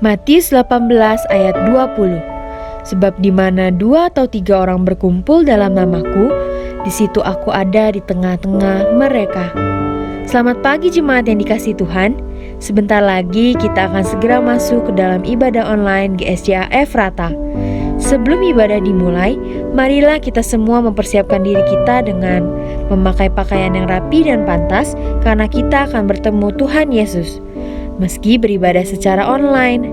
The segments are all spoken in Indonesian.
Matius 18 ayat 20. Sebab di mana 2 atau 3 orang berkumpul dalam namaku, di situ aku ada di tengah-tengah mereka. Selamat pagi jemaat yang dikasihi Tuhan. Sebentar lagi kita akan segera masuk ke dalam ibadah online GSJA Efrata. Sebelum ibadah dimulai, marilah kita semua mempersiapkan diri kita dengan memakai pakaian yang rapi dan pantas, karena kita akan bertemu Tuhan Yesus. Meski beribadah secara online,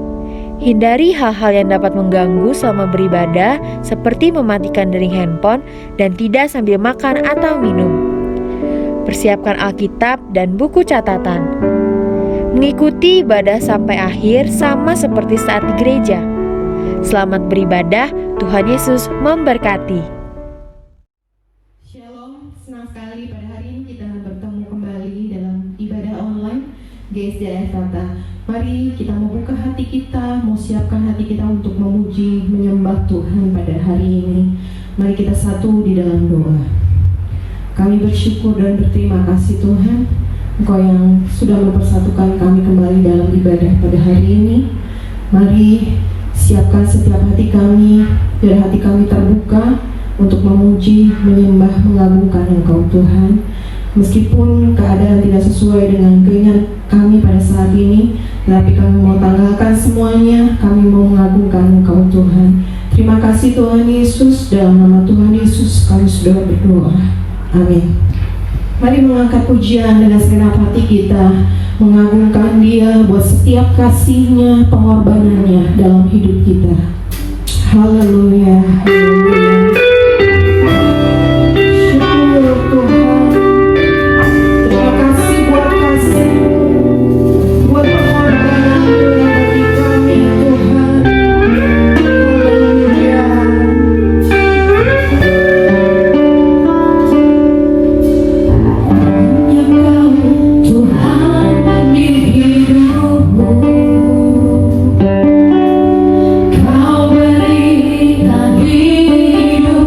hindari hal-hal yang dapat mengganggu selama beribadah, seperti mematikan dering handphone dan tidak sambil makan atau minum. Persiapkan Alkitab dan buku catatan. Mengikuti ibadah sampai akhir sama seperti saat di gereja. Selamat beribadah, Tuhan Yesus memberkati. Shalom, senang sekali pada hari ini kita bertemu kembali dalam ibadah online GSJA Efrata. Mari kita membuka hati kita, mau siapkan hati kita untuk memuji, menyembah Tuhan pada hari ini. Mari kita satu di dalam doa. Kami bersyukur dan berterima kasih Tuhan, Engkau yang sudah mempersatukan kami kembali dalam ibadah pada hari ini. Mari siapkan setiap hati kami, biar hati kami terbuka untuk memuji, menyembah, mengagungkan Engkau Tuhan. Meskipun keadaan tidak sesuai dengan keinginan kami pada saat ini, tetapi kami mau tanggalkan semuanya, kami mau mengagungkan Engkau Tuhan. Terima kasih Tuhan Yesus, dalam nama Tuhan Yesus kami sudah berdoa. Amin. Mari mengangkat pujian dengan segenap hati kita, mengagungkan Dia buat setiap kasih-Nya, pengorbanannya dalam hidup kita. Haleluya, haleluya. Syukur Tuhan. Terima kasih buat kasih-Mu, buat pengorbanan-Mu yang bagi kami Tuhan. Haleluya. Kau berikan hidup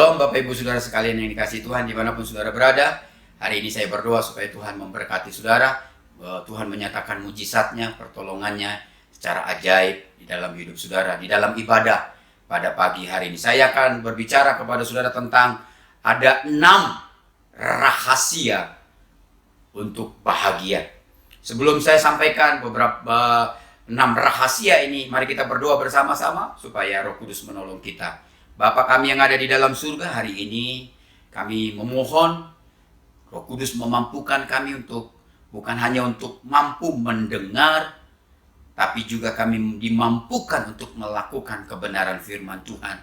Shalom Bapak Ibu Saudara sekalian yang dikasihi Tuhan dimanapun saudara berada. Hari ini saya berdoa supaya Tuhan memberkati saudara. Tuhan menyatakan mujizatnya, pertolongannya secara ajaib di dalam hidup saudara, di dalam ibadah pada pagi hari ini. Saya akan berbicara kepada saudara tentang ada 6 rahasia untuk bahagia. Sebelum saya sampaikan beberapa 6 rahasia ini, mari kita berdoa bersama-sama supaya Roh Kudus menolong kita. Bapa kami yang ada di dalam surga, hari ini kami memohon Roh Kudus memampukan kami untuk bukan hanya untuk mampu mendengar, tapi juga kami dimampukan untuk melakukan kebenaran firman Tuhan.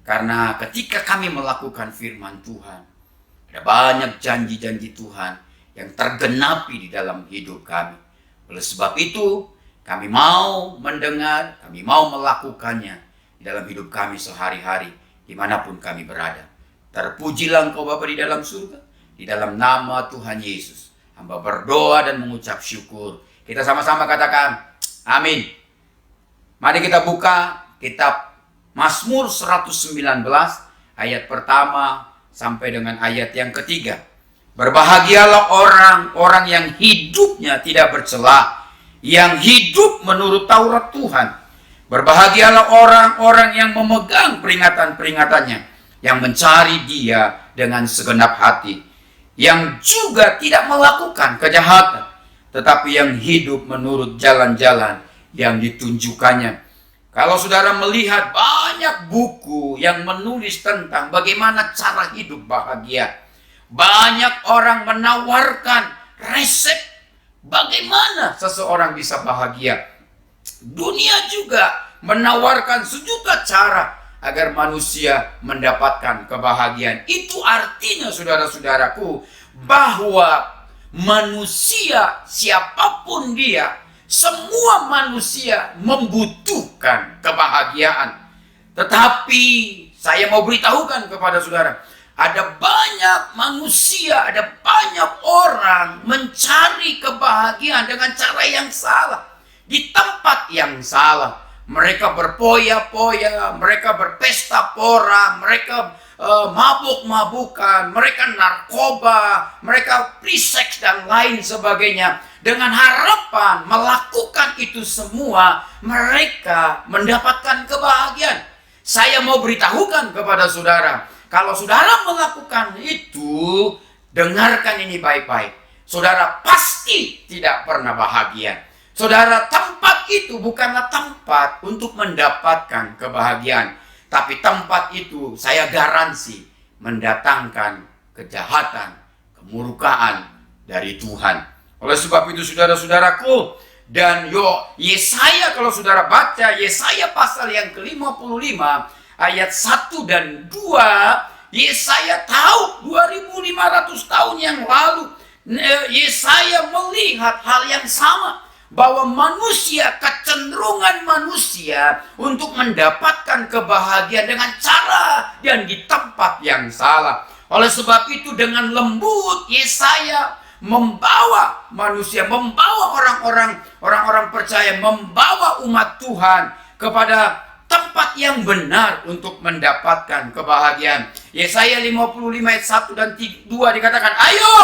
Karena ketika kami melakukan firman Tuhan, ada banyak janji-janji Tuhan yang tergenapi di dalam hidup kami. Oleh sebab itu, kami mau mendengar, kami mau melakukannya di dalam hidup kami sehari-hari, dimanapun kami berada. Terpujilah Engkau Bapa di dalam surga, di dalam nama Tuhan Yesus. Hamba berdoa dan mengucap syukur. Kita sama-sama katakan, amin. Mari kita buka kitab Mazmur 119, ayat pertama sampai dengan ayat yang ketiga. Berbahagialah orang-orang yang hidupnya tidak bercela, yang hidup menurut Taurat Tuhan. Berbahagialah orang-orang yang memegang peringatan-peringatannya, yang mencari Dia dengan segenap hati, yang juga tidak melakukan kejahatan, tetapi yang hidup menurut jalan-jalan yang ditunjukkannya. Kalau saudara melihat banyak buku yang menulis tentang bagaimana cara hidup bahagia, banyak orang menawarkan resep bagaimana seseorang bisa bahagia. Dunia juga menawarkan sejuta cara agar manusia mendapatkan kebahagiaan. Itu artinya saudara-saudaraku bahwa manusia siapapun dia, semua manusia membutuhkan kebahagiaan. Tetapi saya mau beritahukan kepada saudara, ada banyak manusia, ada banyak orang mencari kebahagiaan dengan cara yang salah, di tempat yang salah. Mereka berpoya-poya, mereka berpesta pora, mereka mabuk-mabukan, mereka narkoba, mereka free sex dan lain sebagainya. Dengan harapan melakukan itu semua, mereka mendapatkan kebahagiaan. Saya mau beritahukan kepada saudara, kalau saudara melakukan itu, dengarkan ini baik-baik. Saudara pasti tidak pernah bahagia. Saudara, tempat itu bukanlah tempat untuk mendapatkan kebahagiaan. Tapi tempat itu saya garansi mendatangkan kejahatan, kemurkaan dari Tuhan. Oleh sebab itu saudara-saudaraku, dan Yesaya, kalau saudara baca Yesaya pasal yang ke-55 ayat 1 dan 2, Yesaya tahu 2500 tahun yang lalu Yesaya melihat hal yang sama, bahwa manusia, kecenderungan manusia untuk mendapatkan kebahagiaan dengan cara dan di tempat yang salah. Oleh sebab itu dengan lembut Yesaya membawa manusia, membawa orang-orang percaya, membawa umat Tuhan kepada tempat yang benar untuk mendapatkan kebahagiaan. Yesaya 55 ayat 1 dan 2 dikatakan, ayo,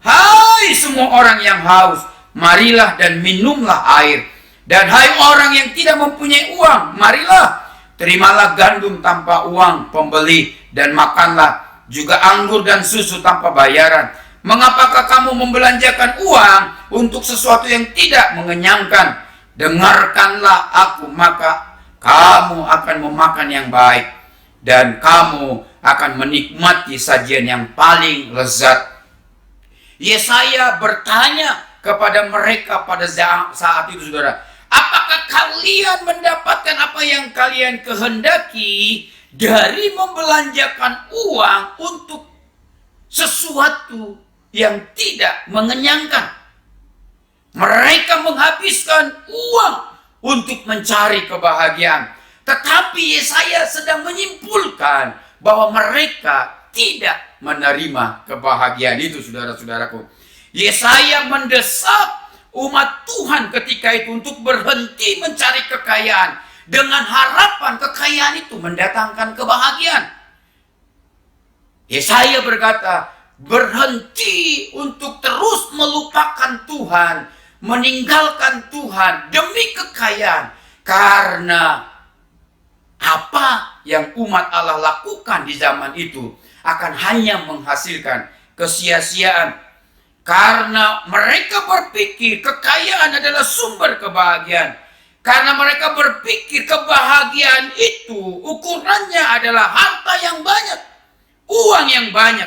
hai semua orang yang haus, marilah dan minumlah air. Dan hai orang yang tidak mempunyai uang, marilah, terimalah gandum tanpa uang pembeli, dan makanlah juga anggur dan susu tanpa bayaran. Mengapakah kamu membelanjakan uang untuk sesuatu yang tidak mengenyangkan? Dengarkanlah aku, maka kamu akan memakan yang baik, dan kamu akan menikmati sajian yang paling lezat. Yesaya bertanya kepada mereka pada saat itu, saudara, apakah kalian mendapatkan apa yang kalian kehendaki dari membelanjakan uang untuk sesuatu yang tidak mengenyangkan? Mereka menghabiskan uang untuk mencari kebahagiaan. Tetapi Yesaya sedang menyimpulkan bahwa mereka tidak menerima kebahagiaan itu, saudara-saudaraku. Yesaya mendesak umat Tuhan ketika itu untuk berhenti mencari kekayaan dengan harapan kekayaan itu mendatangkan kebahagiaan. Yesaya berkata, berhenti untuk terus melupakan Tuhan, meninggalkan Tuhan demi kekayaan. Karena apa yang umat Allah lakukan di zaman itu akan hanya menghasilkan kesia-siaan. Karena mereka berpikir kekayaan adalah sumber kebahagiaan. Karena mereka berpikir kebahagiaan itu ukurannya adalah harta yang banyak, uang yang banyak,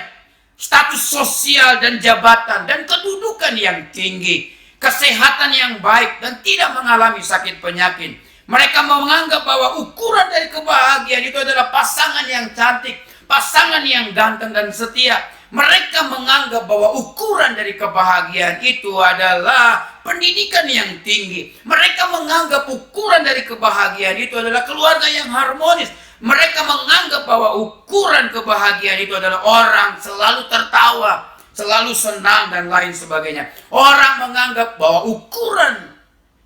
status sosial dan jabatan, dan kedudukan yang tinggi, kesehatan yang baik, dan tidak mengalami sakit penyakit. Mereka menganggap bahwa ukuran dari kebahagiaan itu adalah pasangan yang cantik, pasangan yang ganteng dan setia. Mereka menganggap bahwa ukuran dari kebahagiaan itu adalah pendidikan yang tinggi. Mereka menganggap ukuran dari kebahagiaan itu adalah keluarga yang harmonis. Mereka menganggap bahwa ukuran kebahagiaan itu adalah orang selalu tertawa, selalu senang, dan lain sebagainya. Orang menganggap bahwa ukuran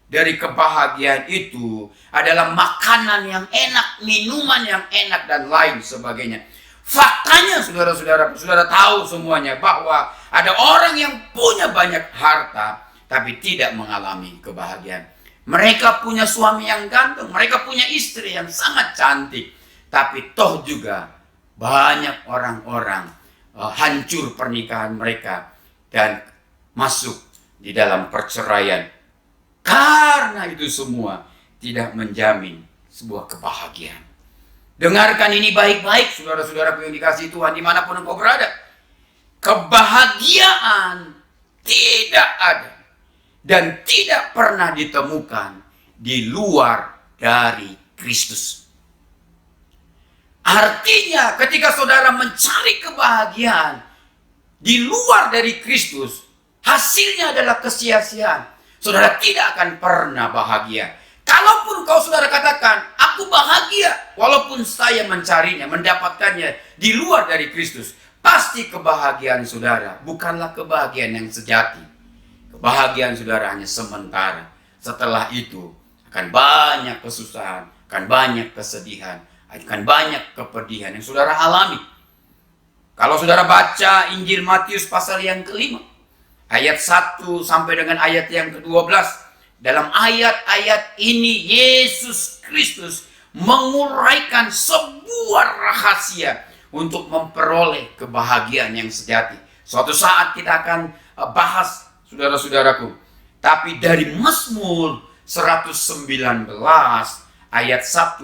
dari kebahagiaan itu adalah makanan yang enak, minuman yang enak, dan lain sebagainya. Faktanya, saudara-saudara, saudara tahu semuanya bahwa ada orang yang punya banyak harta tapi tidak mengalami kebahagiaan. Mereka punya suami yang ganteng, mereka punya istri yang sangat cantik, tapi toh juga banyak orang-orang hancur pernikahan mereka dan masuk di dalam perceraian. Karena itu semua tidak menjamin sebuah kebahagiaan. Dengarkan ini baik-baik, saudara-saudara yang dikasihi Tuhan, dimanapun engkau berada. Kebahagiaan tidak ada dan tidak pernah ditemukan di luar dari Kristus. Artinya, ketika saudara mencari kebahagiaan di luar dari Kristus, hasilnya adalah kesia-siaan. Saudara tidak akan pernah bahagia. Kalaupun kau saudara katakan, aku bahagia, walaupun saya mencarinya, mendapatkannya di luar dari Kristus, pasti kebahagiaan saudara bukanlah kebahagiaan yang sejati. Kebahagiaan saudara hanya sementara. Setelah itu akan banyak kesusahan, akan banyak kesedihan, akan banyak kepedihan yang saudara alami. Kalau saudara baca Injil Matius pasal yang kelima, ayat 1 sampai dengan ayat yang ke-12. Dalam ayat-ayat ini Yesus Kristus menguraikan sebuah rahasia untuk memperoleh kebahagiaan yang sejati. Suatu saat kita akan bahas, saudara-saudaraku. Tapi dari Mazmur 119 ayat 1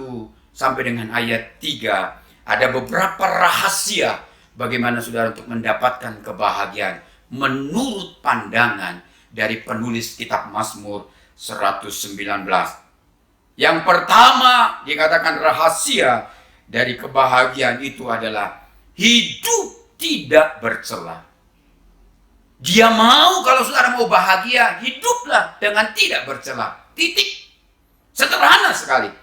sampai dengan ayat 3 ada beberapa rahasia bagaimana saudara untuk mendapatkan kebahagiaan menurut pandangan dari penulis kitab Mazmur 119. Yang pertama dikatakan rahasia dari kebahagiaan itu adalah hidup tidak bercela. Dia mau, kalau saudara mau bahagia, hiduplah dengan tidak bercela. Titik. Sederhana sekali.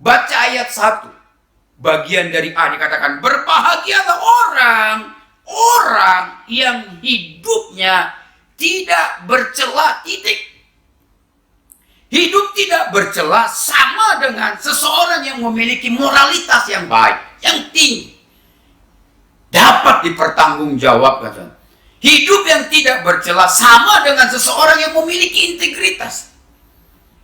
Baca ayat 1. Bagian dari A dikatakan, berbahagialah orang yang hidupnya tidak bercela. Titik. Hidup tidak bercela sama dengan seseorang yang memiliki moralitas yang baik, yang tinggi. Dapat dipertanggungjawabkan. Hidup yang tidak bercela sama dengan seseorang yang memiliki integritas.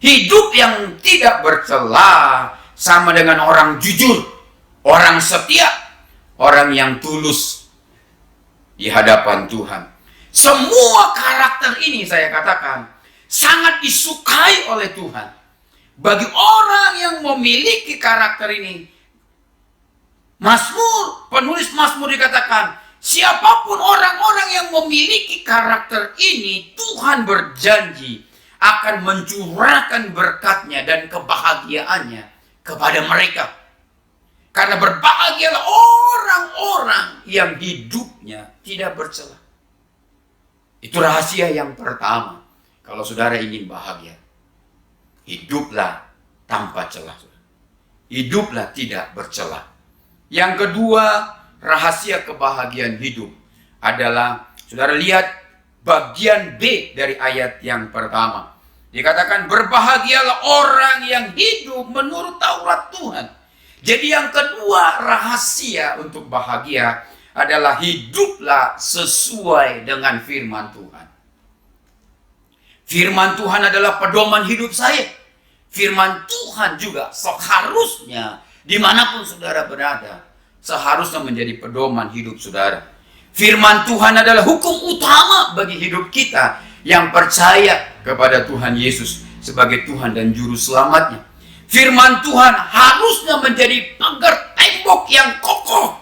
Hidup yang tidak bercela sama dengan orang jujur, orang setia, orang yang tulus di hadapan Tuhan. Semua karakter ini saya katakan sangat disukai oleh Tuhan. Bagi orang yang memiliki karakter ini, penulis Mazmur dikatakan, siapapun orang-orang yang memiliki karakter ini, Tuhan berjanji akan mencurahkan berkat-Nya dan kebahagiaannya kepada mereka. Karena berbahagialah orang-orang yang hidupnya tidak bercela. Itu rahasia yang pertama. Kalau saudara ingin bahagia, hiduplah tanpa celah. Hiduplah tidak bercela. Yang kedua, rahasia kebahagiaan hidup adalah, saudara lihat bagian B dari ayat yang pertama. Dikatakan berbahagialah orang yang hidup menurut Taurat Tuhan. Jadi yang kedua rahasia untuk bahagia adalah hiduplah sesuai dengan firman Tuhan. Firman Tuhan adalah pedoman hidup saya. Firman Tuhan juga seharusnya dimanapun saudara berada, seharusnya menjadi pedoman hidup saudara. Firman Tuhan adalah hukum utama bagi hidup kita yang percaya kepada Tuhan Yesus sebagai Tuhan dan Juru Selamatnya. Firman Tuhan harusnya menjadi pagar tembok yang kokoh,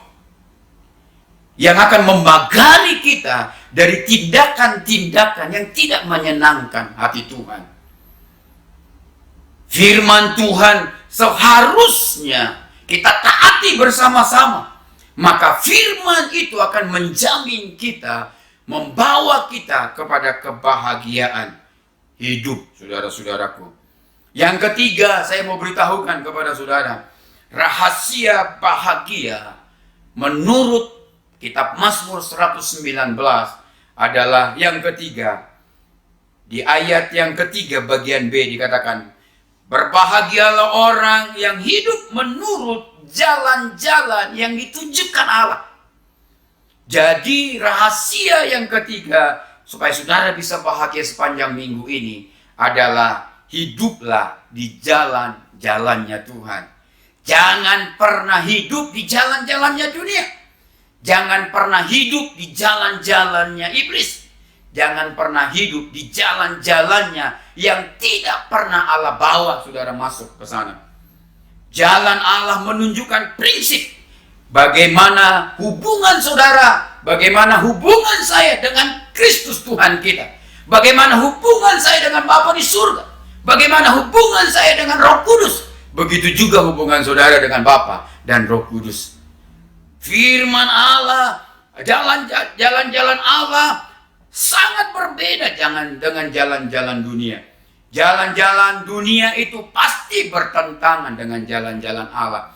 yang akan memagari kita dari tindakan-tindakan yang tidak menyenangkan hati Tuhan. Firman Tuhan seharusnya kita taati bersama-sama. Maka firman itu akan menjamin kita, membawa kita kepada kebahagiaan hidup, saudara-saudaraku. Yang ketiga, saya mau beritahukan kepada saudara, rahasia bahagia menurut Kitab Mazmur 119 adalah yang ketiga. Di ayat yang ketiga bagian B dikatakan, berbahagialah orang yang hidup menurut jalan-jalan yang ditunjukkan Allah. Jadi rahasia yang ketiga supaya saudara bisa bahagia sepanjang minggu ini adalah hiduplah di jalan-jalannya Tuhan. Jangan pernah hidup di jalan-jalannya dunia. Jangan pernah hidup di jalan-jalannya iblis. Jangan pernah hidup di jalan-jalannya yang tidak pernah Allah bawa saudara masuk ke sana. Jalan Allah menunjukkan prinsip bagaimana hubungan saudara, bagaimana hubungan saya dengan Kristus Tuhan kita, bagaimana hubungan saya dengan Bapa di surga, bagaimana hubungan saya dengan Roh Kudus, begitu juga hubungan saudara dengan Bapa dan Roh Kudus. Firman Allah, jalan-jalan Allah sangat berbeda dengan jalan-jalan dunia. Jalan-jalan dunia itu pasti bertentangan dengan jalan-jalan Allah.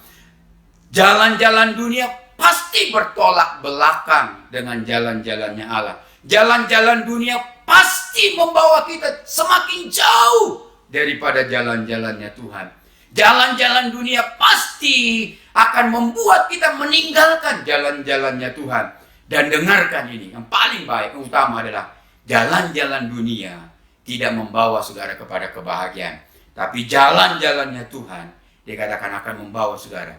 Jalan-jalan dunia pasti bertolak belakang dengan jalan-jalannya Allah. Jalan-jalan dunia pasti membawa kita semakin jauh daripada jalan-jalannya Tuhan. Jalan-jalan dunia pasti akan membuat kita meninggalkan jalan-jalannya Tuhan. Dan dengarkan ini, yang paling baik, utama adalah jalan-jalan dunia tidak membawa saudara kepada kebahagiaan. Tapi jalan-jalannya Tuhan dikatakan akan membawa saudara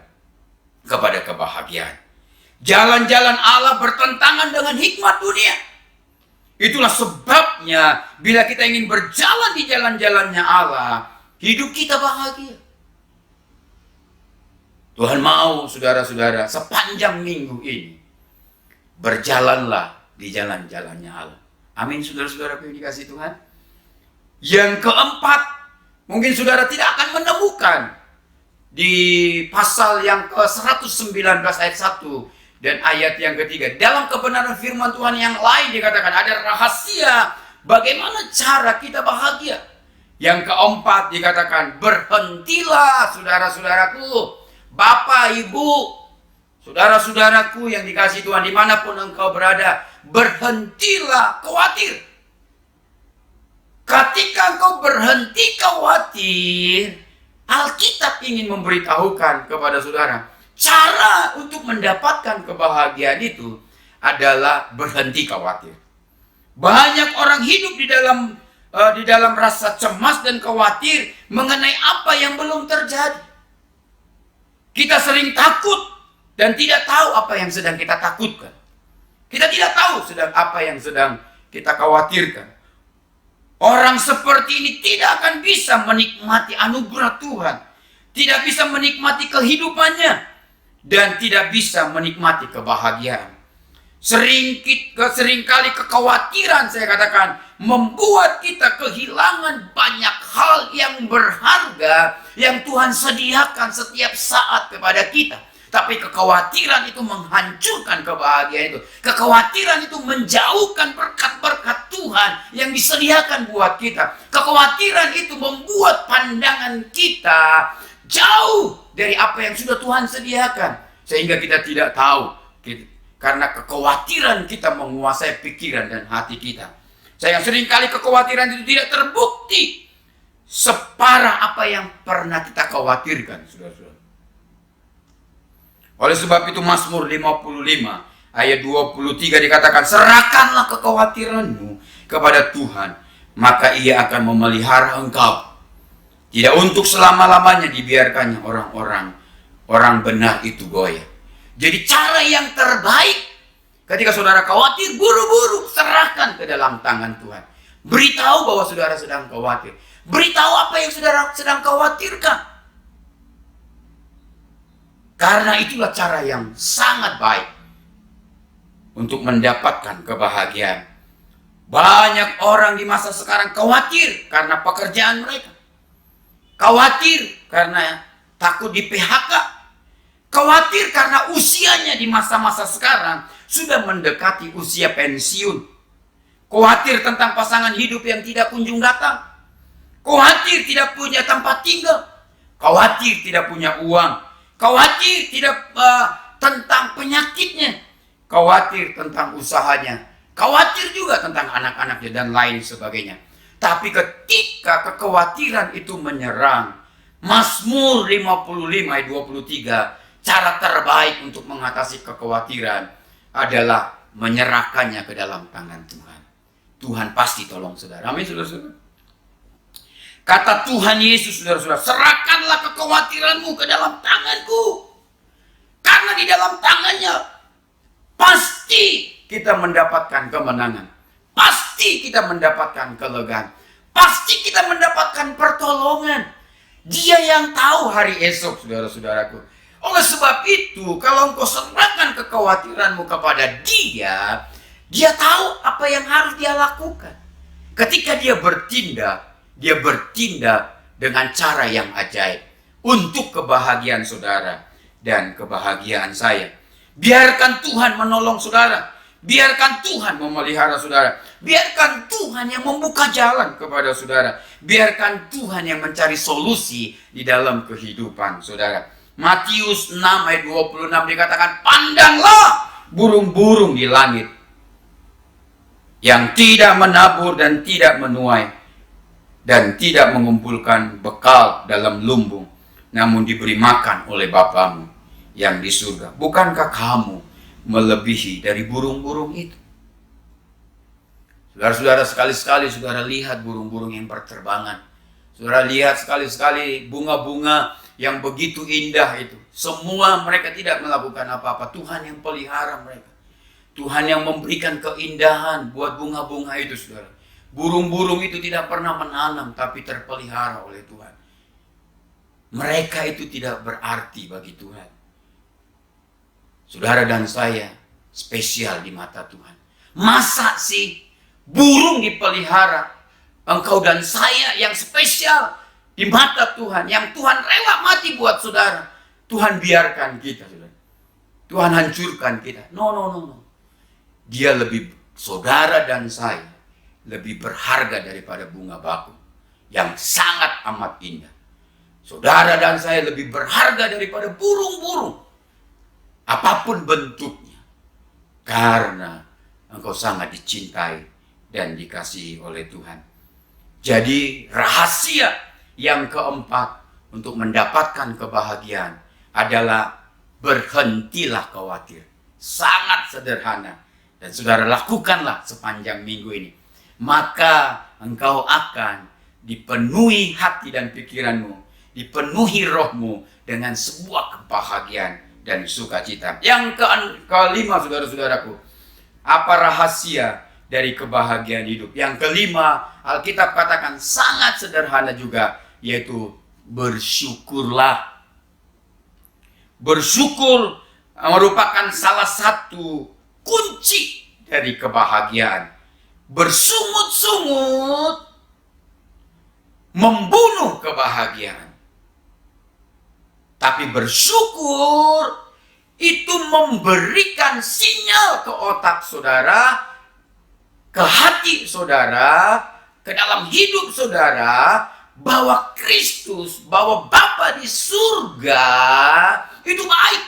kepada kebahagiaan. Jalan-jalan Allah bertentangan dengan hikmat dunia. Itulah sebabnya bila kita ingin berjalan di jalan-jalannya Allah, hidup kita bahagia. Tuhan mau saudara-saudara sepanjang minggu ini berjalanlah di jalan-jalannya Allah. Amin, saudara-saudara yang dikasihi Tuhan. Yang keempat, mungkin saudara tidak akan menemukan di pasal yang ke-119 ayat 1 dan ayat yang ketiga. Dalam kebenaran firman Tuhan yang lain dikatakan ada rahasia bagaimana cara kita bahagia. Yang keempat dikatakan, berhentilah saudara-saudaraku, Bapak, Ibu, saudara-saudaraku yang dikasihi Tuhan dimanapun engkau berada, berhentilah khawatir. Ketika engkau berhenti khawatir, Alkitab ingin memberitahukan kepada saudara, cara untuk mendapatkan kebahagiaan itu adalah berhenti khawatir. Banyak orang hidup di dalam rasa cemas dan khawatir mengenai apa yang belum terjadi. Kita sering takut dan tidak tahu apa yang sedang kita takutkan. Kita tidak tahu apa yang sedang kita khawatirkan. Orang seperti ini tidak akan bisa menikmati anugerah Tuhan, tidak bisa menikmati kehidupannya, dan tidak bisa menikmati kebahagiaan. Seringkali kekhawatiran, saya katakan, membuat kita kehilangan banyak hal yang berharga yang Tuhan sediakan setiap saat kepada kita. Tapi kekhawatiran itu menghancurkan kebahagiaan itu. Kekhawatiran itu menjauhkan berkat-berkat Tuhan yang disediakan buat kita. Kekhawatiran itu membuat pandangan kita jauh dari apa yang sudah Tuhan sediakan. Sehingga kita tidak tahu. Karena kekhawatiran kita menguasai pikiran dan hati kita. Sayang, seringkali kekhawatiran itu tidak terbukti separah apa yang pernah kita khawatirkan, saudara-saudara. Oleh sebab itu Mazmur 55 ayat 23 dikatakan, serahkanlah kekhawatiranmu kepada Tuhan, maka Ia akan memelihara engkau. Tidak untuk selama-lamanya dibiarkannya orang benar itu goyah. Jadi cara yang terbaik ketika saudara khawatir, buru-buru serahkan ke dalam tangan Tuhan. Beritahu bahwa saudara sedang khawatir. Beritahu apa yang saudara sedang khawatirkan. Karena itulah cara yang sangat baik untuk mendapatkan kebahagiaan. Banyak orang di masa sekarang khawatir karena pekerjaan mereka. Khawatir karena takut di PHK. Khawatir karena usianya di masa-masa sekarang sudah mendekati usia pensiun. Khawatir tentang pasangan hidup yang tidak kunjung datang. Khawatir tidak punya tempat tinggal. Khawatir tidak punya uang. Khawatir tentang penyakitnya. Khawatir tentang usahanya. Khawatir juga tentang anak-anaknya dan lain sebagainya. Tapi ketika kekhawatiran itu menyerang, Mazmur 55 ayat 23, cara terbaik untuk mengatasi kekhawatiran adalah menyerahkannya ke dalam tangan Tuhan. Tuhan pasti tolong saudara. Amin, saudara-saudara. Kata Tuhan Yesus, saudara-saudara, serahkanlah kekhawatiranmu ke dalam tanganku. Karena di dalam tangannya pasti kita mendapatkan kemenangan. Pasti kita mendapatkan kelegaan. Pasti kita mendapatkan pertolongan. Dia yang tahu hari esok, saudara-saudaraku. Oleh sebab itu, kalau engkau serahkan kekhawatiranmu kepada Dia, Dia tahu apa yang harus Dia lakukan. Ketika Dia bertindak dengan cara yang ajaib untuk kebahagiaan saudara dan kebahagiaan saya. Biarkan Tuhan menolong saudara. Biarkan Tuhan memelihara saudara. Biarkan Tuhan yang membuka jalan kepada saudara. Biarkan Tuhan yang mencari solusi di dalam kehidupan saudara. Matius 6 ayat 26 dikatakan, pandanglah burung-burung di langit yang tidak menabur dan tidak menuai dan tidak mengumpulkan bekal dalam lumbung, namun diberi makan oleh Bapamu yang di surga. Bukankah kamu melebihi dari burung-burung itu? Saudara-saudara, sekali-sekali saudara lihat burung-burung yang berterbangan. Saudara lihat sekali-sekali bunga-bunga yang begitu indah itu. Semua mereka tidak melakukan apa-apa. Tuhan yang pelihara mereka. Tuhan yang memberikan keindahan buat bunga-bunga itu, saudara. Burung-burung itu tidak pernah menanam, tapi terpelihara oleh Tuhan. Mereka itu tidak berarti bagi Tuhan. Saudara dan saya spesial di mata Tuhan. Masa sih burung dipelihara, engkau dan saya yang spesial di mata Tuhan, yang Tuhan rela mati buat saudara, Tuhan biarkan kita, saudara. Tuhan hancurkan kita. No. Dia lebih, saudara dan saya lebih berharga daripada bunga bakung yang sangat amat indah. Saudara dan saya lebih berharga daripada burung-burung apapun bentuknya, karena engkau sangat dicintai dan dikasihi oleh Tuhan. Jadi rahasia yang keempat untuk mendapatkan kebahagiaan adalah berhentilah khawatir. Sangat sederhana, dan saudara lakukanlah sepanjang minggu ini. Maka engkau akan dipenuhi hati dan pikiranmu, dipenuhi rohmu dengan sebuah kebahagiaan dan sukacita. Yang kelima, saudara-saudaraku, apa rahasia dari kebahagiaan hidup? Yang kelima, Alkitab katakan sangat sederhana juga, yaitu bersyukurlah. Bersyukur merupakan salah satu kunci dari kebahagiaan. Bersungut-sungut membunuh kebahagiaan. Tapi bersyukur itu memberikan sinyal ke otak saudara, ke hati saudara, ke dalam hidup saudara, bahwa Kristus, bahwa Bapa di surga itu baik.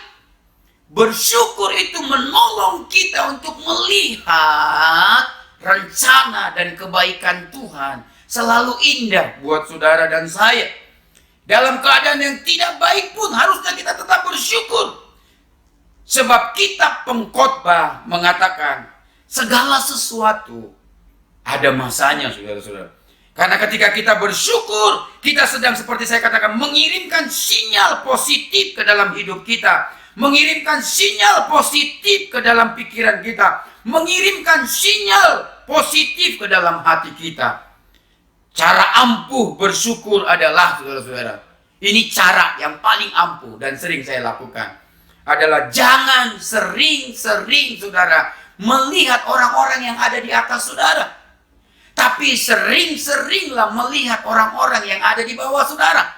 Bersyukur itu menolong kita untuk melihat rencana dan kebaikan Tuhan selalu indah buat saudara dan saya. Dalam keadaan yang tidak baik pun harusnya kita tetap bersyukur. Sebab kitab pengkhotbah mengatakan segala sesuatu ada masanya, saudara-saudara. Karena ketika kita bersyukur, kita sedang seperti saya katakan mengirimkan sinyal positif ke dalam hidup kita, mengirimkan sinyal positif ke dalam pikiran kita, mengirimkan sinyal positif ke dalam hati kita. Cara ampuh bersyukur adalah, saudara-saudara, ini cara yang paling ampuh dan sering saya lakukan, adalah jangan sering-sering saudara melihat orang-orang yang ada di atas saudara, tapi sering-seringlah melihat orang-orang yang ada di bawah saudara.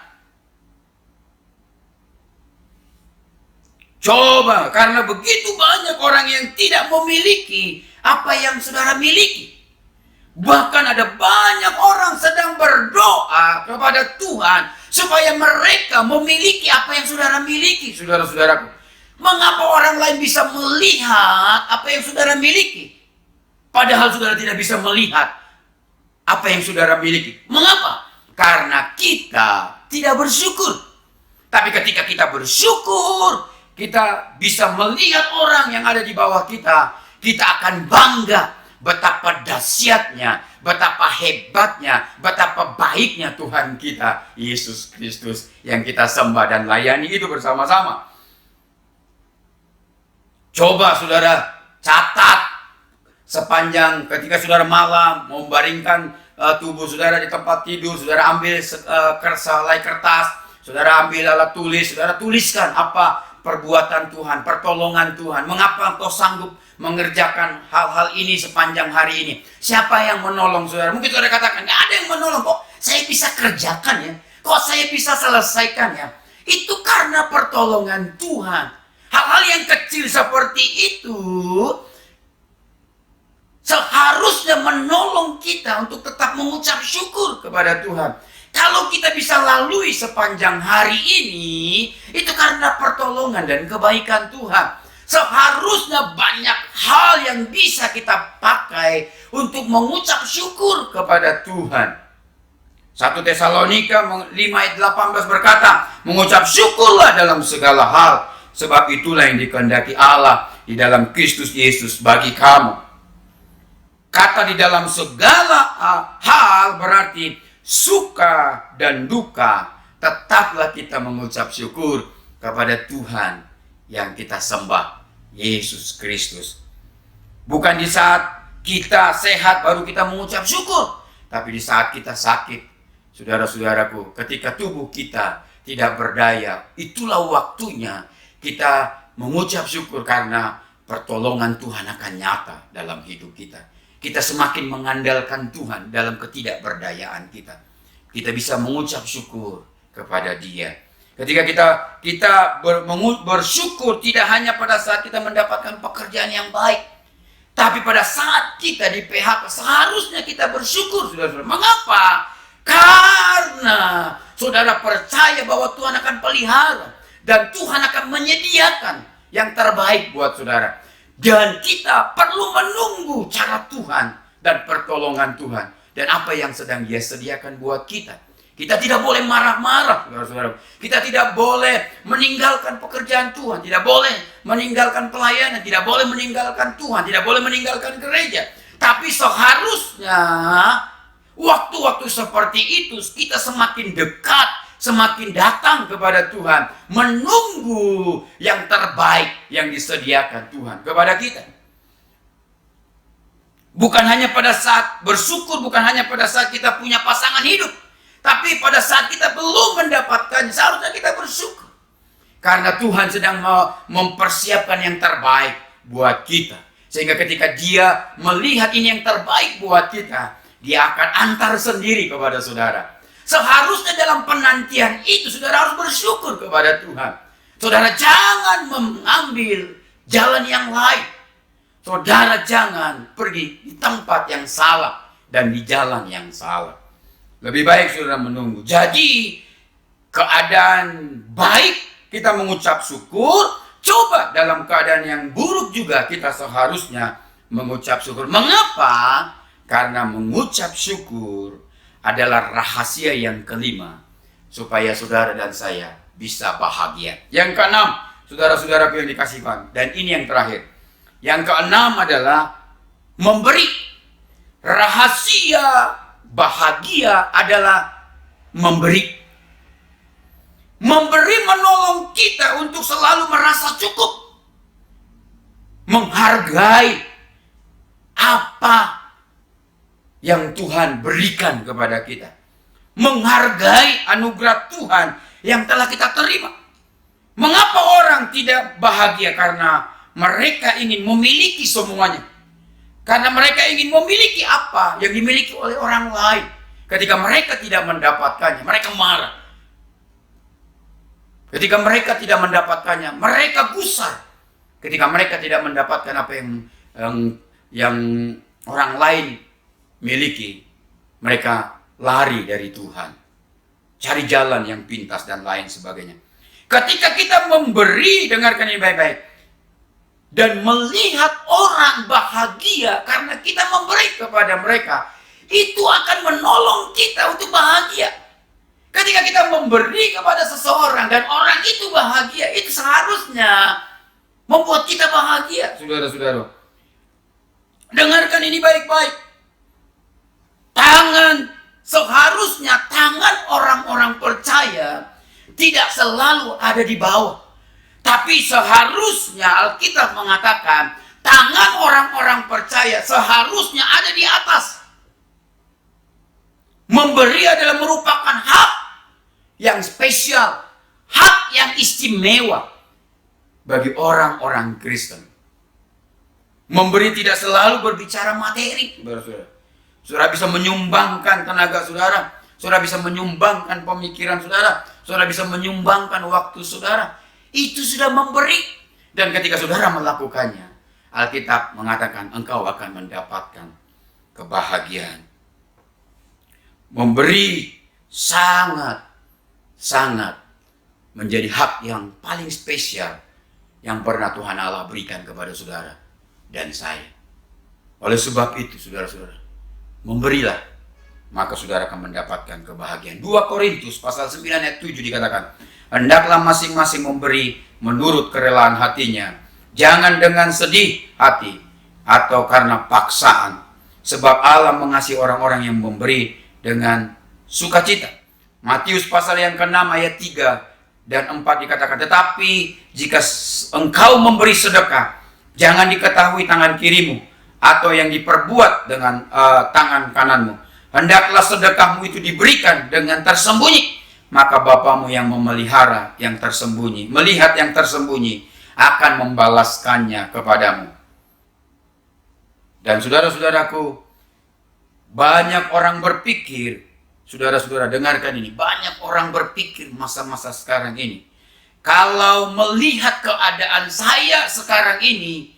Coba, karena begitu banyak orang yang tidak memiliki apa yang saudara miliki. Bahkan ada banyak orang sedang berdoa kepada Tuhan supaya mereka memiliki apa yang saudara miliki, saudara-saudaraku. Mengapa orang lain bisa melihat apa yang saudara miliki, padahal saudara tidak bisa melihat apa yang saudara miliki? Mengapa? Karena kita tidak bersyukur. Tapi ketika kita bersyukur, kita bisa melihat orang yang ada di bawah kita. Kita akan bangga betapa dahsyatnya, betapa hebatnya, betapa baiknya Tuhan kita, Yesus Kristus, yang kita sembah dan layani itu bersama-sama. Coba saudara catat sepanjang ketika saudara malam membaringkan tubuh saudara di tempat tidur, saudara ambil selai kertas, saudara ambil alat tulis, saudara tuliskan apa perbuatan Tuhan, pertolongan Tuhan. Mengapa engkau sanggup mengerjakan hal-hal ini sepanjang hari ini? Siapa yang menolong saudara? Mungkin saudara katakan, nggak ada yang menolong, kok saya bisa kerjakan ya, kok saya bisa selesaikan ya. Itu karena pertolongan Tuhan. Hal-hal yang kecil seperti itu seharusnya menolong kita untuk tetap mengucap syukur kepada Tuhan. Kalau kita bisa lalui sepanjang hari ini, itu karena pertolongan dan kebaikan Tuhan. Seharusnya banyak hal yang bisa kita pakai untuk mengucap syukur kepada Tuhan. 1 Tesalonika 5 ayat 18 berkata, mengucap syukurlah dalam segala hal, sebab itulah yang dikehendaki Allah di dalam Kristus Yesus bagi kamu. Kata di dalam segala hal berarti suka dan duka, tetaplah kita mengucap syukur kepada Tuhan yang kita sembah, Yesus Kristus. Bukan di saat kita sehat baru kita mengucap syukur, tapi di saat kita sakit, saudara-saudaraku, ketika tubuh kita tidak berdaya, itulah waktunya kita mengucap syukur karena pertolongan Tuhan akan nyata dalam hidup kita. Kita semakin mengandalkan Tuhan dalam ketidakberdayaan kita. Kita bisa mengucap syukur kepada Dia. Ketika kita bersyukur tidak hanya pada saat kita mendapatkan pekerjaan yang baik, tapi pada saat kita di PHK seharusnya kita bersyukur, saudara-saudara. Mengapa? Karena saudara percaya bahwa Tuhan akan pelihara dan Tuhan akan menyediakan yang terbaik buat saudara. Dan kita perlu menunggu cara Tuhan dan pertolongan Tuhan dan apa yang sedang Dia sediakan buat kita. Kita tidak boleh marah-marah, saudara-saudara. Kita tidak boleh meninggalkan pekerjaan Tuhan, tidak boleh meninggalkan pelayanan, tidak boleh meninggalkan Tuhan, tidak boleh meninggalkan gereja. Tapi seharusnya waktu-waktu seperti itu kita semakin dekat, semakin datang kepada Tuhan, menunggu yang terbaik yang disediakan Tuhan kepada kita. Bukan hanya pada saat bersyukur, bukan hanya pada saat kita punya pasangan hidup, tapi pada saat kita belum mendapatkannya, seharusnya kita bersyukur. Karena Tuhan sedang mempersiapkan yang terbaik buat kita. Sehingga ketika Dia melihat ini yang terbaik buat kita, Dia akan antar sendiri kepada saudara. Seharusnya dalam penantian itu saudara harus bersyukur kepada Tuhan. Saudara jangan mengambil jalan yang lain. Saudara jangan pergi di tempat yang salah dan di jalan yang salah. Lebih baik saudara menunggu. Jadi keadaan baik kita mengucap syukur. Coba dalam keadaan yang buruk juga kita seharusnya mengucap syukur. Mengapa? Karena mengucap syukur adalah rahasia yang kelima supaya saudara dan saya bisa bahagia. Yang keenam, saudara-saudaraku yang dikasihi Tuhan. Dan ini yang terakhir. Yang keenam adalah memberi. Rahasia bahagia adalah memberi. Memberi menolong kita untuk selalu merasa cukup. Menghargai apa yang Tuhan berikan kepada kita. Menghargai anugerah Tuhan yang telah kita terima. Mengapa orang tidak bahagia? Karena mereka ingin memiliki semuanya. Karena mereka ingin memiliki apa yang dimiliki oleh orang lain. Ketika mereka tidak mendapatkannya, mereka marah. Ketika mereka tidak mendapatkannya, mereka gusar. Ketika mereka tidak mendapatkan apa yang orang lain miliki, mereka lari dari Tuhan. Cari jalan yang pintas dan lain sebagainya. Ketika kita memberi, dengarkan ini baik-baik, dan melihat orang bahagia karena kita memberi kepada mereka, itu akan menolong kita untuk bahagia. Ketika kita memberi kepada seseorang dan orang itu bahagia, itu seharusnya membuat kita bahagia, saudara-saudara. Dengarkan ini baik-baik. Seharusnya tangan orang-orang percaya tidak selalu ada di bawah. Tapi seharusnya Alkitab mengatakan tangan orang-orang percaya seharusnya ada di atas. Memberi adalah merupakan hak yang spesial, hak yang istimewa bagi orang-orang Kristen. Memberi tidak selalu berbicara materi, saudara-saudara. Saudara bisa menyumbangkan tenaga saudara, saudara bisa menyumbangkan pemikiran saudara, saudara bisa menyumbangkan waktu saudara. Itu sudah memberi. Dan ketika saudara melakukannya, Alkitab mengatakan engkau akan mendapatkan kebahagiaan. Memberi sangat menjadi hak yang paling spesial yang pernah Tuhan Allah berikan kepada saudara dan saya. Oleh sebab itu, saudara-saudara, memberilah, maka saudara akan mendapatkan kebahagiaan. 2 Korintus pasal 9 ayat 7 dikatakan, hendaklah masing-masing memberi menurut kerelaan hatinya, jangan dengan sedih hati atau karena paksaan, sebab Allah mengasihi orang-orang yang memberi dengan sukacita. Matius pasal yang ke-6 ayat 3 dan 4 dikatakan, tetapi jika engkau memberi sedekah, jangan diketahui tangan kirimu atau yang diperbuat dengan tangan kananmu. Hendaklah sedekahmu itu diberikan dengan tersembunyi, maka Bapamu yang memelihara yang tersembunyi, melihat yang tersembunyi, akan membalaskannya kepadamu. Dan saudara-saudaraku, banyak orang berpikir, saudara-saudara dengarkan ini, banyak orang berpikir masa-masa sekarang ini, kalau melihat keadaan saya sekarang ini,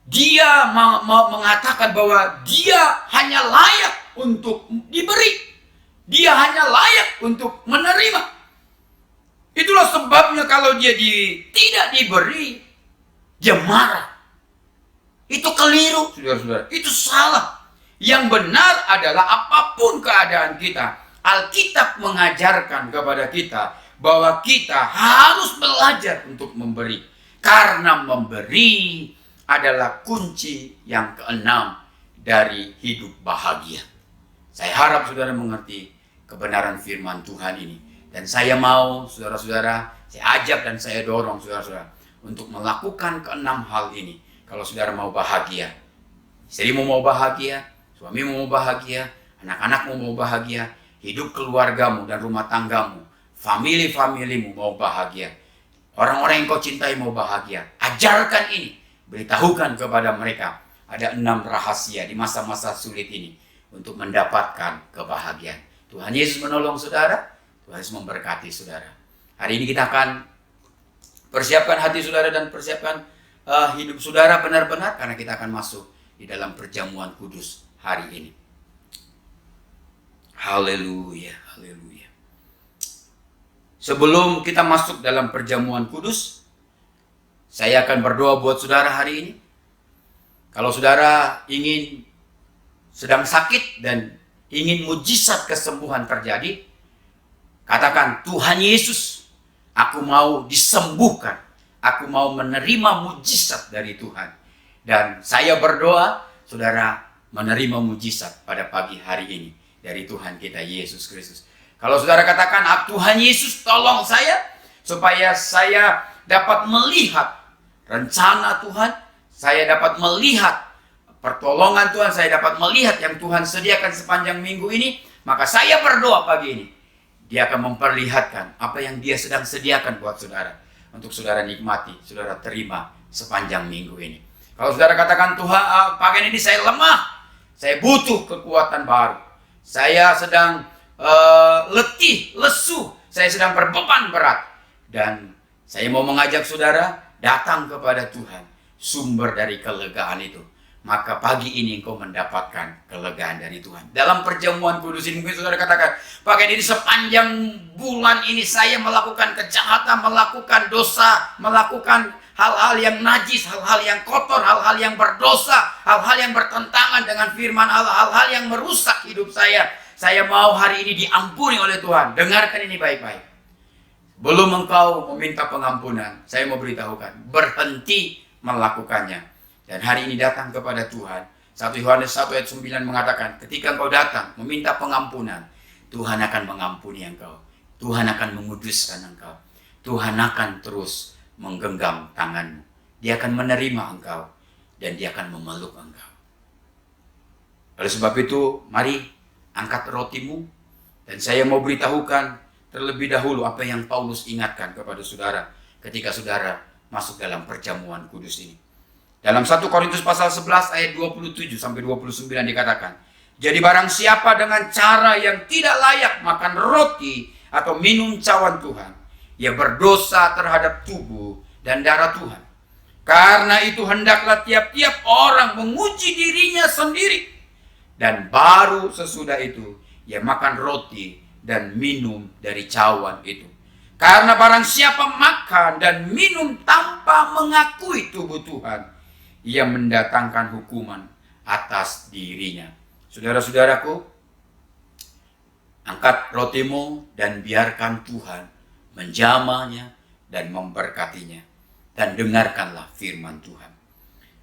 dia mengatakan bahwa dia hanya layak untuk diberi. Dia hanya layak untuk menerima. Itulah sebabnya kalau dia tidak diberi, dia marah. Itu keliru, saudara-saudara. Itu salah. Yang benar adalah apapun keadaan kita, Alkitab mengajarkan kepada kita bahwa kita harus belajar untuk memberi. Karena memberi adalah kunci yang keenam dari hidup bahagia. Saya harap saudara mengerti kebenaran firman Tuhan ini. Dan saya mau saudara-saudara, saya ajak dan saya dorong saudara-saudara untuk melakukan keenam hal ini. Kalau saudara mau bahagia, istrimu mau bahagia, suamimu mau bahagia, anak-anakmu mau bahagia, hidup keluargamu dan rumah tanggamu, family-familimu mau bahagia, orang-orang yang kau cintai mau bahagia. Ajarkan ini. Beritahukan kepada mereka ada 6 rahasia di masa-masa sulit ini untuk mendapatkan kebahagiaan. Tuhan Yesus menolong saudara, Tuhan Yesus memberkati saudara. Hari ini kita akan persiapkan hati saudara dan persiapkan hidup saudara benar-benar, karena kita akan masuk di dalam perjamuan kudus hari ini. Haleluya, haleluya. Sebelum kita masuk dalam perjamuan kudus, saya akan berdoa buat saudara hari ini. Kalau saudara sedang sakit dan ingin mujizat kesembuhan terjadi, katakan, Tuhan Yesus, aku mau disembuhkan. aku mau menerima mujizat dari Tuhan. Dan saya berdoa, saudara menerima mujizat pada pagi hari ini dari Tuhan kita Yesus Kristus. Kalau saudara katakan, Tuhan Yesus tolong saya, supaya saya dapat melihat rencana Tuhan, saya dapat melihat pertolongan Tuhan, saya dapat melihat yang Tuhan sediakan sepanjang minggu ini, maka saya berdoa pagi ini, Dia akan memperlihatkan apa yang Dia sedang sediakan buat saudara, untuk saudara nikmati, saudara terima sepanjang minggu ini. Kalau saudara katakan, Tuhan, pagi ini saya lemah, saya butuh kekuatan baru, saya sedang letih, lesu, saya sedang berbeban berat, dan saya mau mengajak saudara datang kepada Tuhan, sumber dari kelegaan itu. Maka pagi ini engkau mendapatkan kelegaan dari Tuhan. Dalam perjamuan kudus ini mungkin saudara katakan, pagi ini sepanjang bulan ini saya melakukan kejahatan, melakukan dosa, melakukan hal-hal yang najis, hal-hal yang kotor, hal-hal yang berdosa, hal-hal yang bertentangan dengan firman Allah, hal-hal yang merusak hidup saya. Saya mau hari ini diampuni oleh Tuhan. Dengarkan ini baik-baik. Belum engkau meminta pengampunan, saya mau beritahukan, berhenti melakukannya. Dan hari ini datang kepada Tuhan. 1 Yohanes 1 ayat 9 mengatakan, ketika engkau datang meminta pengampunan, Tuhan akan mengampuni engkau. Tuhan akan menguduskan engkau. Tuhan akan terus menggenggam tanganmu. Dia akan menerima engkau. Dan Dia akan memeluk engkau. Oleh sebab itu, mari angkat rotimu. Dan saya mau beritahukan terlebih dahulu apa yang Paulus ingatkan kepada saudara ketika saudara masuk dalam perjamuan kudus ini. Dalam 1 Korintus pasal 11 ayat 27 sampai 29 dikatakan, jadi barang siapa dengan cara yang tidak layak makan roti atau minum cawan Tuhan, ia berdosa terhadap tubuh dan darah Tuhan. Karena itu hendaklah tiap-tiap orang menguji dirinya sendiri, dan baru sesudah itu ia makan roti dan minum dari cawan itu. Karena barang siapa makan dan minum tanpa mengakui tubuh Tuhan, ia mendatangkan hukuman atas dirinya. Saudara-saudaraku, angkat rotimu dan biarkan Tuhan menjamahnya dan memberkatinya. Dan dengarkanlah firman Tuhan.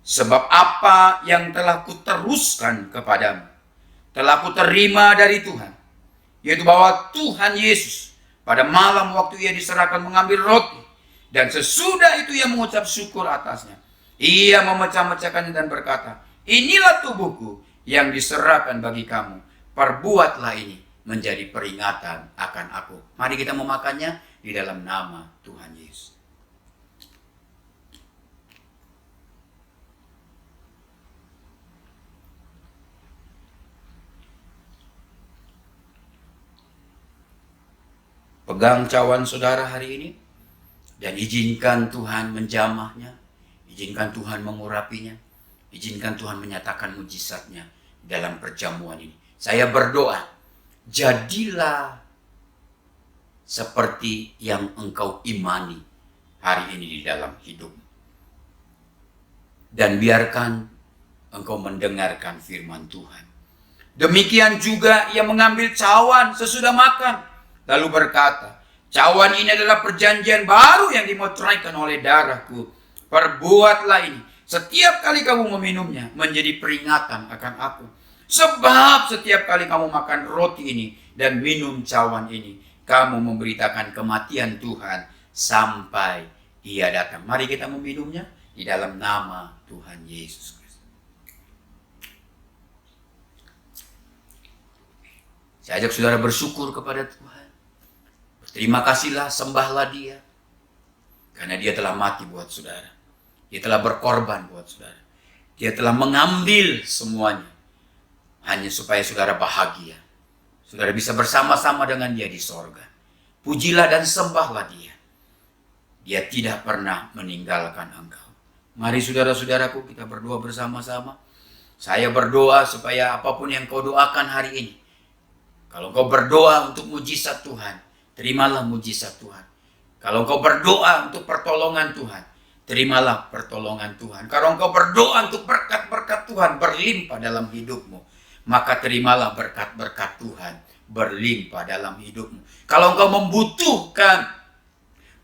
Sebab apa yang telah kuteruskan kepadamu, telah kuterima dari Tuhan, yaitu bahwa Tuhan Yesus pada malam waktu ia diserahkan mengambil roti, dan sesudah itu ia mengucap syukur atasnya. Ia memecah-mecahkannya dan berkata, inilah tubuhku yang diserahkan bagi kamu. Perbuatlah ini menjadi peringatan akan aku. Mari kita memakannya di dalam nama Tuhan Yesus. Pegang cawan saudara hari ini dan izinkan Tuhan menjamahnya. Izinkan Tuhan mengurapinya. Izinkan Tuhan menyatakan mujizatnya dalam perjamuan ini. Saya berdoa, jadilah seperti yang engkau imani hari ini di dalam hidupmu. Dan biarkan engkau mendengarkan firman Tuhan. Demikian juga ia mengambil cawan sesudah makan, lalu berkata, cawan ini adalah perjanjian baru yang dimeteraikan oleh darahku. Perbuatlah ini setiap kali kamu meminumnya menjadi peringatan akan aku. Sebab setiap kali kamu makan roti ini dan minum cawan ini, kamu memberitakan kematian Tuhan sampai Ia datang. Mari kita meminumnya di dalam nama Tuhan Yesus Kristus. Saya ajak saudara bersyukur kepada Tuhan. Berterima kasihlah, sembahlah Dia. Karena Dia telah mati buat saudara. Dia telah berkorban buat saudara. Dia telah mengambil semuanya. Hanya supaya saudara bahagia. Saudara bisa bersama-sama dengan Dia di sorga. Pujilah dan sembahlah Dia. Dia tidak pernah meninggalkan engkau. Mari saudara-saudaraku kita berdoa bersama-sama. Saya berdoa supaya apapun yang kau doakan hari ini. Kalau kau berdoa untuk mujizat Tuhan, terimalah mujizat Tuhan. Kalau kau berdoa untuk pertolongan Tuhan, terimalah pertolongan Tuhan. Kalau engkau berdoa untuk berkat-berkat Tuhan berlimpah dalam hidupmu, maka terimalah berkat-berkat Tuhan berlimpah dalam hidupmu. Kalau engkau membutuhkan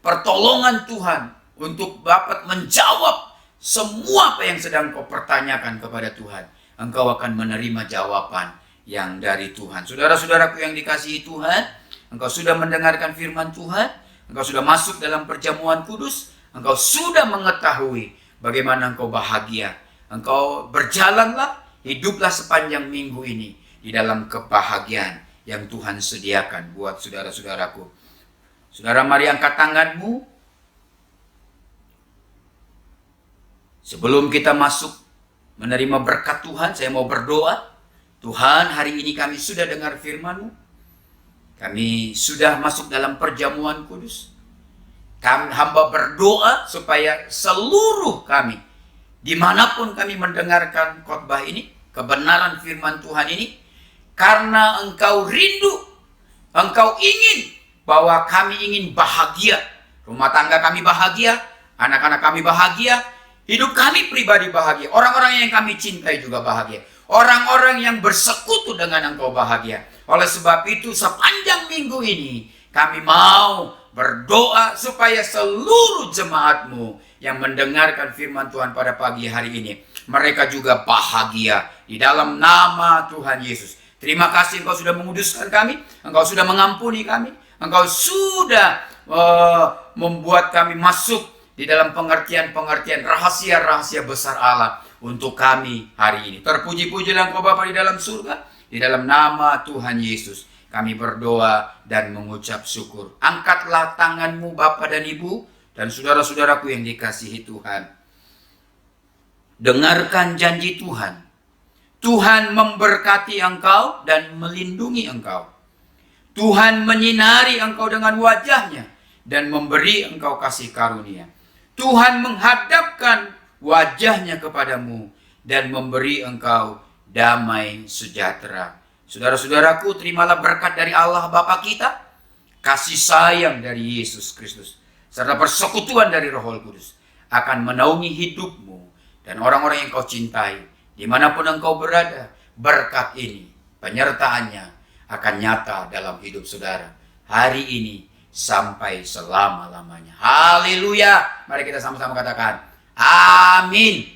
pertolongan Tuhan untuk dapat menjawab semua apa yang sedang kau pertanyakan kepada Tuhan. Engkau akan menerima jawaban yang dari Tuhan. Saudara-saudaraku yang dikasihi Tuhan, engkau sudah mendengarkan firman Tuhan, engkau sudah masuk dalam perjamuan kudus, engkau sudah mengetahui bagaimana engkau bahagia. Engkau berjalanlah, hiduplah sepanjang minggu ini di dalam kebahagiaan yang Tuhan sediakan buat saudara-saudaraku. Saudara, mari angkat tanganmu. Sebelum kita masuk menerima berkat Tuhan, saya mau berdoa. Tuhan, hari ini kami sudah dengar firman-Mu. Kami sudah masuk dalam perjamuan kudus. Kami hamba berdoa supaya seluruh kami, dimanapun kami mendengarkan khotbah ini, kebenaran firman Tuhan ini, karena Engkau rindu, Engkau ingin bahwa kami ingin bahagia. Rumah tangga kami bahagia, anak-anak kami bahagia, hidup kami pribadi bahagia, orang-orang yang kami cintai juga bahagia, orang-orang yang bersekutu dengan Engkau bahagia. Oleh sebab itu sepanjang minggu ini kami mau berdoa supaya seluruh jemaat-Mu yang mendengarkan firman Tuhan pada pagi hari ini, mereka juga bahagia di dalam nama Tuhan Yesus. Terima kasih Engkau sudah menguduskan kami, Engkau sudah mengampuni kami, Engkau sudah membuat kami masuk di dalam pengertian-pengertian rahasia-rahasia besar Allah untuk kami hari ini. Terpuji-pujilah Engkau Bapa di dalam surga, di dalam nama Tuhan Yesus. Kami berdoa dan mengucap syukur. Angkatlah tanganmu Bapak dan Ibu dan saudara-saudaraku yang dikasihi Tuhan. Dengarkan janji Tuhan. Tuhan memberkati engkau dan melindungi engkau. Tuhan menyinari engkau dengan wajahnya dan memberi engkau kasih karunia. Tuhan menghadapkan wajahnya kepadamu dan memberi engkau damai sejahtera. Saudara-saudaraku, terimalah berkat dari Allah Bapa kita, kasih sayang dari Yesus Kristus, serta persekutuan dari Roh Kudus akan menaungi hidupmu dan orang-orang yang kau cintai. Dimanapun engkau berada, berkat ini, penyertaannya akan nyata dalam hidup saudara hari ini sampai selama-lamanya. Haleluya. Mari kita sama-sama katakan amin.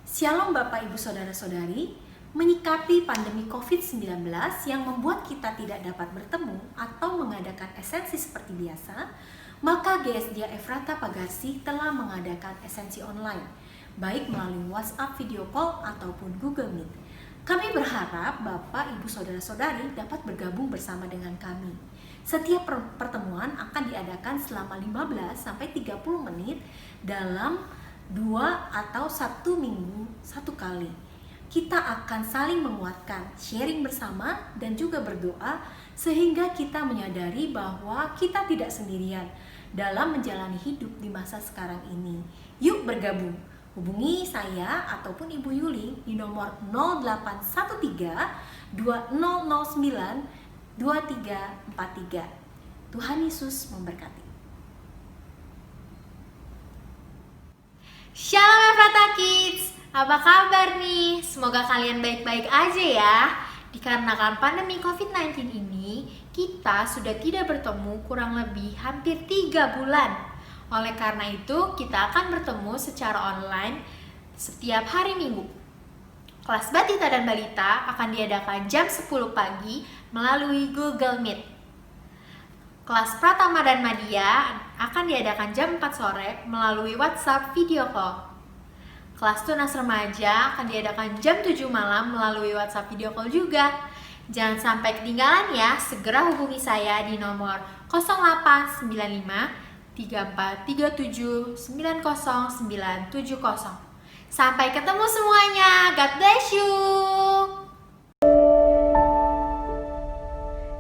Shalom Bapak Ibu Saudara-saudari. Menyikapi pandemi COVID-19 yang membuat kita tidak dapat bertemu atau mengadakan esensi seperti biasa, maka GSJ Efrata Pagarsi telah mengadakan esensi online, baik melalui WhatsApp video call ataupun Google Meet. Kami berharap Bapak, Ibu, Saudara-saudari dapat bergabung bersama dengan kami. Setiap pertemuan akan diadakan selama 15-30 menit dalam 2 atau 1 minggu 1 kali. Kita akan saling menguatkan, sharing bersama dan juga berdoa sehingga kita menyadari bahwa kita tidak sendirian dalam menjalani hidup di masa sekarang ini. Yuk bergabung. Hubungi saya ataupun Ibu Yuli di nomor 0813 2009 2343. Tuhan Yesus memberkati. Shalom Efrata Kids, apa kabar nih? Semoga kalian baik-baik aja ya. Dikarenakan pandemi COVID-19 ini, kita sudah tidak bertemu kurang lebih hampir 3 bulan. Oleh karena itu, kita akan bertemu secara online setiap hari Minggu. Kelas Batita dan Balita akan diadakan jam 10 pagi melalui Google Meet. Kelas Pratama dan Madya akan diadakan jam 4 sore melalui WhatsApp video call. Kelas Tunas Remaja akan diadakan jam 7 malam melalui WhatsApp video call juga. Jangan sampai ketinggalan ya, segera hubungi saya di nomor 0895 3437 90970. Sampai ketemu semuanya. God bless you.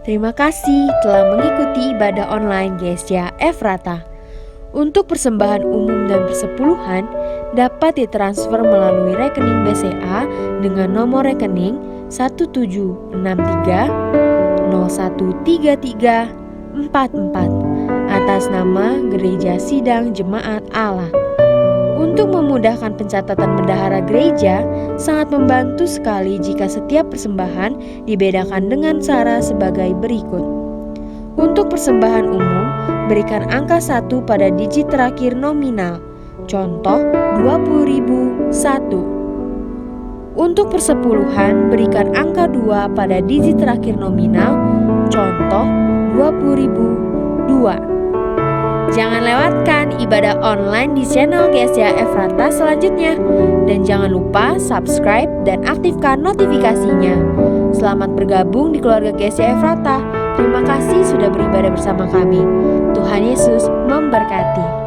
Terima kasih telah mengikuti ibadah online GSJ Efrata. Untuk persembahan umum dan persepuluhan dapat ditransfer melalui rekening BCA dengan nomor rekening 1763 013344 atas nama Gereja Sidang Jemaat Allah. Untuk memudahkan pencatatan bendahara gereja, sangat membantu sekali jika setiap persembahan dibedakan dengan cara sebagai berikut. Untuk persembahan umum, berikan angka 1 pada digit terakhir nominal. Contoh 20.000 1. Untuk persepuluhan, berikan angka 2 pada digit terakhir nominal. Contoh 20.000 2. Jangan lewatkan ibadah online di channel GSDA Efrata selanjutnya. Dan jangan lupa subscribe dan aktifkan notifikasinya. Selamat bergabung di keluarga GSDA Efrata. Terima kasih sudah beribadah bersama kami. Tuhan Yesus memberkati.